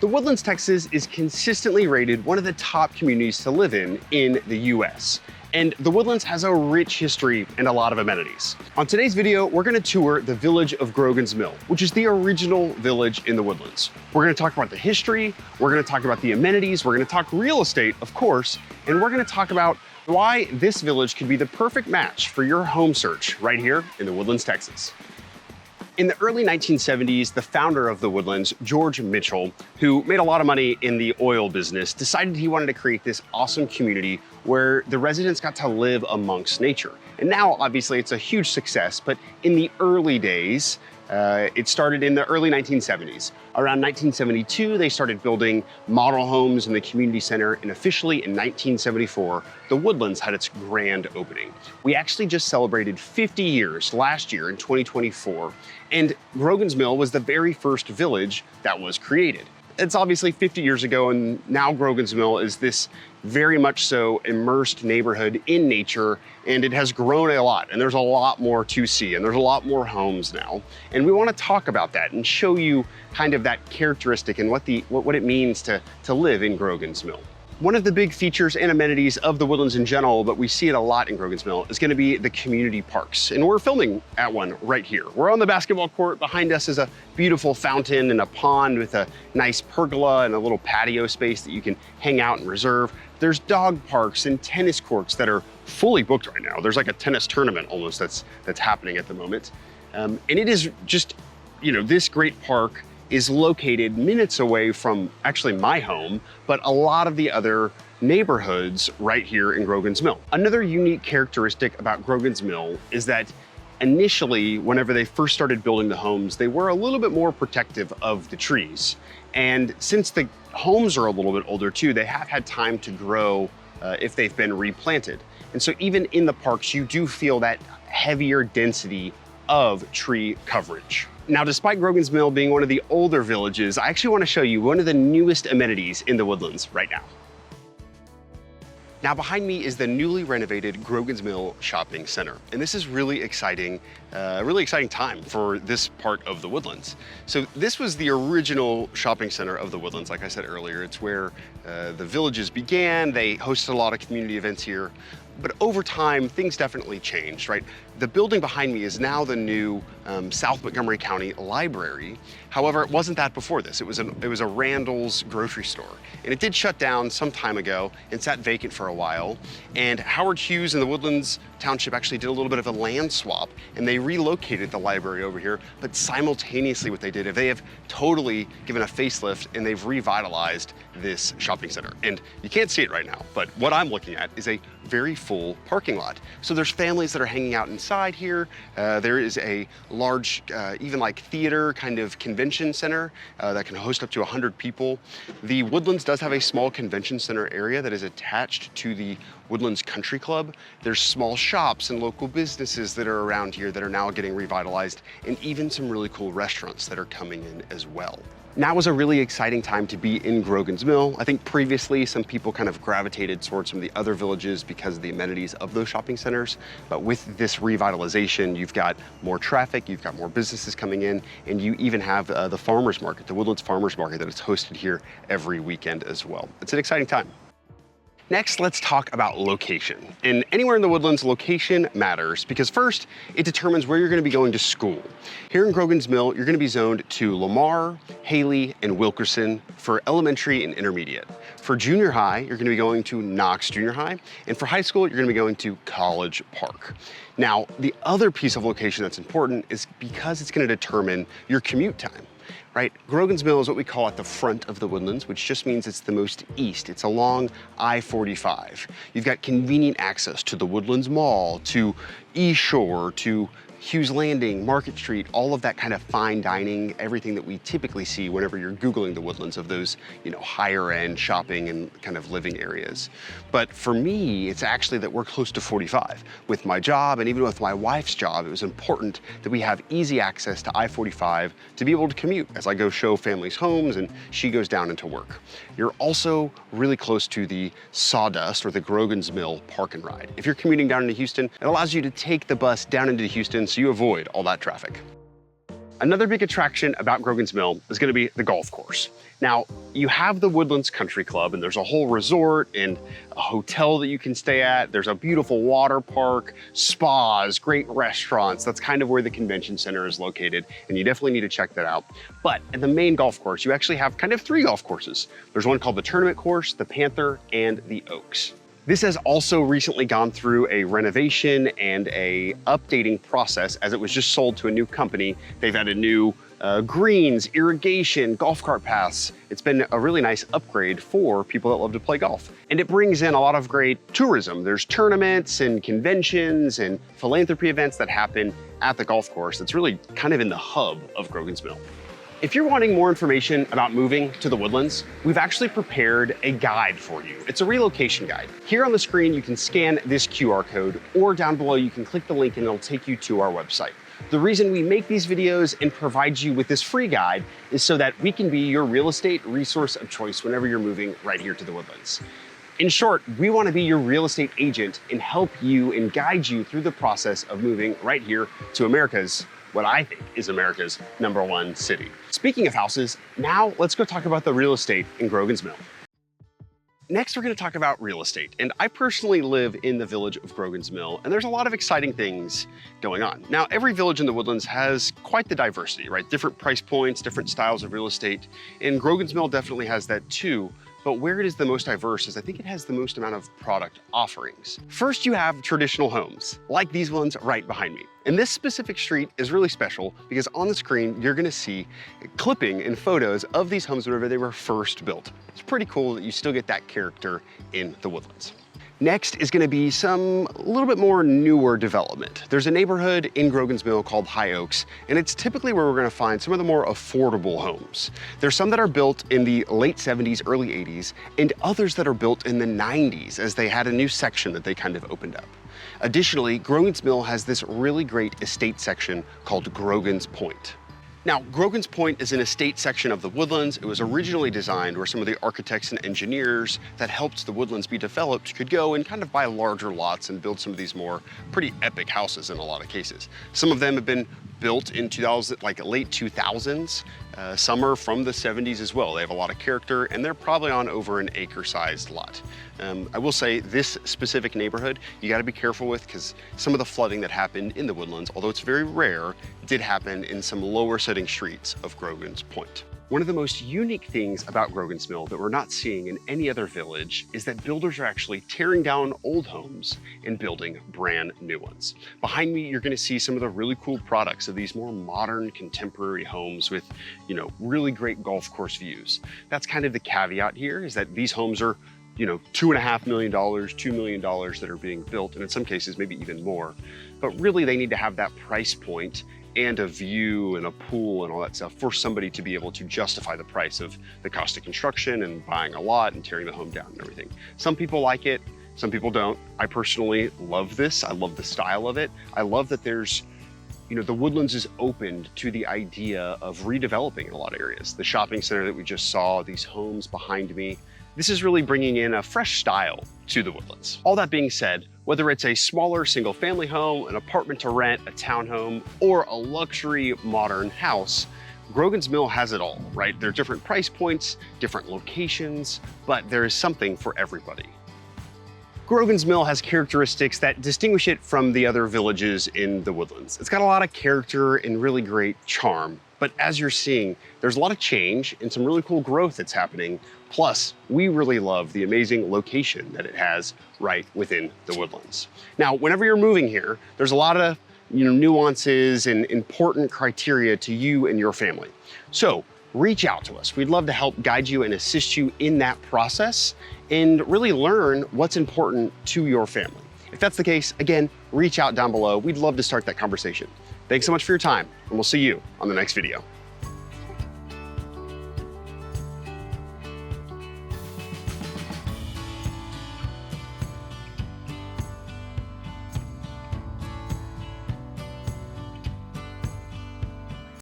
The Woodlands, Texas is consistently rated one of the top communities to live in the US. And the Woodlands has a rich history and a lot of amenities. On today's video, we're gonna tour the village of Grogan's Mill, which is the original village in the Woodlands. We're gonna talk about the history, we're gonna talk about the amenities, we're gonna talk real estate, of course, and we're gonna talk about why this village could be the perfect match for your home search right here in the Woodlands, Texas. In the early 1970s, the founder of the Woodlands, George Mitchell, who made a lot of money in the oil business, decided he wanted to create this awesome community where the residents got to live amongst nature. And now, obviously, it's a huge success, but in the early days, it started in the early 1970s. Around 1972, they started building model homes in the community center, and officially in 1974, the Woodlands had its grand opening. We actually just celebrated 50 years last year in 2024, and Grogan's Mill was the very first village that was created. It's obviously 50 years ago, and now Grogan's Mill is this very much so immersed neighborhood in nature, and it has grown a lot, and there's a lot more to see, and there's a lot more homes now. And we want to talk about that and show you kind of that characteristic and what it means to live in Grogan's Mill. One of the big features and amenities of the Woodlands in general, but we see it a lot in Grogan's Mill, is going to be the community parks. And we're filming at one right here. We're on the basketball court. Behind us is a beautiful fountain and a pond with a nice pergola and a little patio space that you can hang out and reserve. There's dog parks and tennis courts that are fully booked right now. There's like a tennis tournament almost that's happening at the moment. And it is just, this great park is located minutes away from actually my home, but a lot of the other neighborhoods right here in Grogan's Mill. Another unique characteristic about Grogan's Mill is that initially, whenever they first started building the homes, they were a little bit more protective of the trees. And since the homes are a little bit older too, they have had time to grow if they've been replanted. And so even in the parks, you do feel that heavier density of tree coverage. Now, despite Grogan's Mill being one of the older villages, I actually want to show you one of the newest amenities in the Woodlands right now. Now, behind me is the newly renovated Grogan's Mill Shopping Center. And this is really exciting time for this part of the Woodlands. So this was the original shopping center of the Woodlands. Like I said earlier, it's where the villages began. They hosted a lot of community events here. But over time, things definitely changed, right? The building behind me is now the new South Montgomery County Library. However, it wasn't that before this. It was a Randall's grocery store. And it did shut down some time ago and sat vacant for a while. And Howard Hughes and the Woodlands Township actually did a little bit of a land swap, and they relocated the library over here. But simultaneously what they did is they have totally given a facelift, and they've revitalized this shopping center. And you can't see it right now, but what I'm looking at is a very full parking lot. So there's families that are hanging out inside here. There is a large, even like theater kind of convention center that can host up to 100 people. The Woodlands does have a small convention center area that is attached to the Woodlands Country Club. There's small shops and local businesses that are around here that are now getting revitalized, and even some really cool restaurants that are coming in as well. Now is a really exciting time to be in Grogan's Mill. I think previously some people kind of gravitated towards some of the other villages because of the amenities of those shopping centers. But with this revitalization, you've got more traffic, you've got more businesses coming in, and you even have the farmers market, the Woodlands Farmers Market, that is hosted here every weekend as well. It's an exciting time. Next, let's talk about location. And anywhere in the Woodlands, location matters because first, it determines where you're gonna be going to school. Here in Grogan's Mill, you're gonna be zoned to Lamar, Haley, and Wilkerson for elementary and intermediate. For junior high, you're gonna be going to Knox Junior High. And for high school, you're gonna be going to College Park. Now, the other piece of location that's important is because it's gonna determine your commute time. Right? Grogan's Mill is what we call at the front of the Woodlands, which just means it's the most east. It's along I-45. You've got convenient access to the Woodlands Mall, to East Shore, to Hughes Landing, Market Street, all of that kind of fine dining, everything that we typically see whenever you're Googling the Woodlands of those, higher end shopping and kind of living areas. But for me, it's actually that we're close to 45. With my job and even with my wife's job, it was important that we have easy access to I-45 to be able to commute as I go show families homes and she goes down into work. You're also really close to the Sawdust or the Grogan's Mill Park and Ride. If you're commuting down into Houston, it allows you to take the bus down into Houston so you avoid all that traffic. Another big attraction about Grogan's Mill is going to be the golf course. Now, you have the Woodlands Country Club, and there's a whole resort and a hotel that you can stay at. There's a beautiful water park, spas, great restaurants. That's kind of where the convention center is located, and you definitely need to check that out. But at the main golf course, you actually have kind of 3 golf courses. There's one called the Tournament Course, the Panther, and the Oaks. This has also recently gone through a renovation and a updating process as it was just sold to a new company. They've added new greens, irrigation, golf cart paths. It's been a really nice upgrade for people that love to play golf. And it brings in a lot of great tourism. There's tournaments and conventions and philanthropy events that happen at the golf course. It's really kind of in the hub of Grogan's Mill. If you're wanting more information about moving to the Woodlands, we've actually prepared a guide for you. It's a relocation guide. Here on the screen, you can scan this QR code, or down below, you can click the link and it'll take you to our website. The reason we make these videos and provide you with this free guide is so that we can be your real estate resource of choice whenever you're moving right here to the Woodlands. In short, we want to be your real estate agent and help you and guide you through the process of moving right here to what I think is America's #1 city. Speaking of houses, now let's go talk about the real estate in Grogan's Mill. Next, we're going to talk about real estate. And I personally live in the village of Grogan's Mill, and there's a lot of exciting things going on. Now, every village in the Woodlands has quite the diversity, right? Different price points, different styles of real estate. And Grogan's Mill definitely has that too. But where it is the most diverse is I think it has the most amount of product offerings. First, you have traditional homes, like these ones right behind me. And this specific street is really special because on the screen, you're gonna see clipping and photos of these homes whenever they were first built. It's pretty cool that you still get that character in the Woodlands. Next is gonna be a little bit more newer development. There's a neighborhood in Grogan's Mill called High Oaks, and it's typically where we're gonna find some of the more affordable homes. There's some that are built in the late 70s, early 80s, and others that are built in the 90s as they had a new section that they kind of opened up. Additionally, Grogan's Mill has this really great estate section called Grogan's Point. Now, Grogan's Point is an estate section of the Woodlands. It was originally designed where some of the architects and engineers that helped the Woodlands be developed could go and kind of buy larger lots and build some of these more pretty epic houses in a lot of cases. Some of them have been built in late 2000s. Some are from the 70s as well. They have a lot of character and they're probably on over an acre-sized lot. I will say this specific neighborhood, you gotta be careful with because some of the flooding that happened in the Woodlands, although it's very rare, did happen in some lower setting streets of Grogan's Point. One of the most unique things about Grogan's Mill that we're not seeing in any other village is that builders are actually tearing down old homes and building brand new ones. Behind me, you're gonna see some of the really cool products of these more modern contemporary homes with, really great golf course views. That's kind of the caveat here is that these homes are $2.5 million, $2 million that are being built, and in some cases, maybe even more. But really, they need to have that price point and a view and a pool and all that stuff for somebody to be able to justify the price of the cost of construction and buying a lot and tearing the home down and everything. Some people like it, some people don't. I personally love this. I love the style of it. I love that there's the Woodlands is opened to the idea of redeveloping in a lot of areas. The shopping center that we just saw, these homes behind me, this is really bringing in a fresh style to the Woodlands. All that being said, whether it's a smaller single family home, an apartment to rent, a townhome, or a luxury modern house, Grogan's Mill has it all, right? There are different price points, different locations, but there is something for everybody. Grogan's Mill has characteristics that distinguish it from the other villages in the Woodlands. It's got a lot of character and really great charm, but as you're seeing, there's a lot of change and some really cool growth that's happening. Plus, we really love the amazing location that it has right within the Woodlands. Now, whenever you're moving here, there's a lot of nuances and important criteria to you and your family. So reach out to us. We'd love to help guide you and assist you in that process and really learn what's important to your family. If that's the case, again, reach out down below. We'd love to start that conversation. Thanks so much for your time, and we'll see you on the next video.